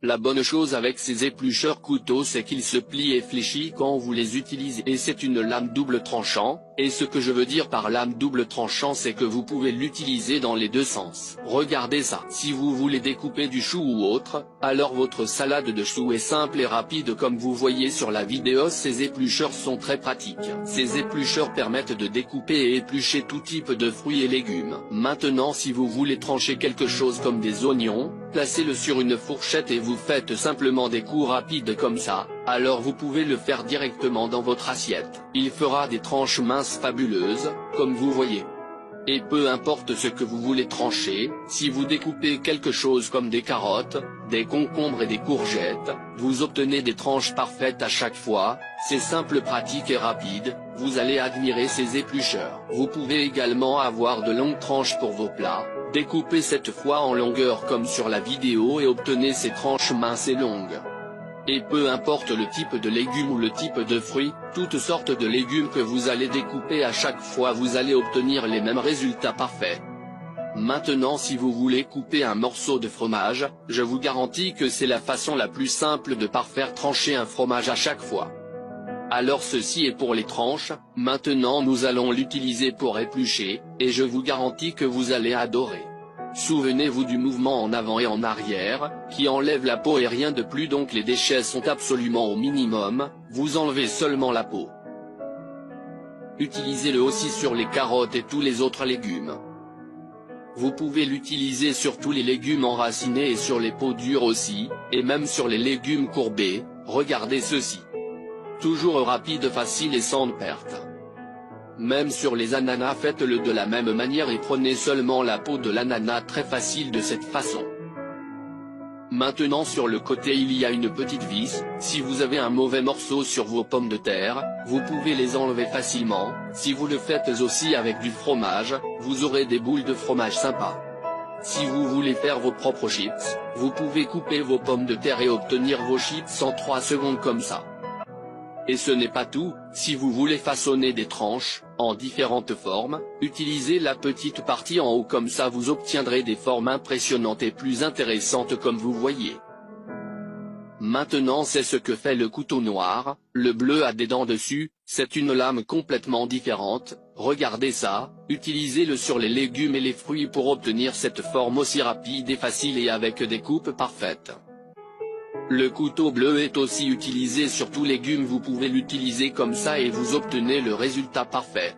La bonne chose avec ces éplucheurs couteaux c'est qu'ils se plient et fléchissent quand vous les utilisez et c'est une lame double tranchant, et ce que je veux dire par lame double tranchant c'est que vous pouvez l'utiliser dans les deux sens. Regardez ça. Si vous voulez découper du chou ou autre, alors votre salade de chou est simple et rapide comme vous voyez sur la vidéo. Ces éplucheurs sont très pratiques. Ces éplucheurs permettent de découper et éplucher tout type de fruits et légumes. Maintenant si vous voulez trancher quelque chose comme des oignons, placez-le sur une fourchette et vous faites simplement des coups rapides comme ça, alors vous pouvez le faire directement dans votre assiette. Il fera des tranches minces fabuleuses, comme vous voyez. Et peu importe ce que vous voulez trancher, si vous découpez quelque chose comme des carottes, des concombres et des courgettes, vous obtenez des tranches parfaites à chaque fois. C'est simple, pratique et rapide, vous allez admirer ces éplucheurs. Vous pouvez également avoir de longues tranches pour vos plats. Découpez cette fois en longueur comme sur la vidéo et obtenez ces tranches minces et longues. Et peu importe le type de légumes ou le type de fruits, toutes sortes de légumes que vous allez découper à chaque fois vous allez obtenir les mêmes résultats parfaits. Maintenant si vous voulez couper un morceau de fromage, je vous garantis que c'est la façon la plus simple de parfaire trancher un fromage à chaque fois. Alors ceci est pour les tranches, maintenant nous allons l'utiliser pour éplucher, et je vous garantis que vous allez adorer. Souvenez-vous du mouvement en avant et en arrière, qui enlève la peau et rien de plus, donc les déchets sont absolument au minimum, vous enlevez seulement la peau. Utilisez-le aussi sur les carottes et tous les autres légumes. Vous pouvez l'utiliser sur tous les légumes enracinés et sur les peaux dures aussi, et même sur les légumes courbés. Regardez ceci. Toujours rapide, facile et sans perte. Même sur les ananas faites-le de la même manière et prenez seulement la peau de l'ananas, très facile de cette façon. Maintenant sur le côté il y a une petite vis, si vous avez un mauvais morceau sur vos pommes de terre, vous pouvez les enlever facilement. Si vous le faites aussi avec du fromage, vous aurez des boules de fromage sympas. Si vous voulez faire vos propres chips, vous pouvez couper vos pommes de terre et obtenir vos chips en 3 secondes comme ça. Et ce n'est pas tout, si vous voulez façonner des tranches, en différentes formes, utilisez la petite partie en haut comme ça vous obtiendrez des formes impressionnantes et plus intéressantes comme vous voyez. Maintenant c'est ce que fait le couteau noir, le bleu a des dents dessus, c'est une lame complètement différente, regardez ça, utilisez-le sur les légumes et les fruits pour obtenir cette forme aussi rapide et facile et avec des coupes parfaites. Le couteau bleu est aussi utilisé sur tous les légumes, vous pouvez l'utiliser comme ça et vous obtenez le résultat parfait.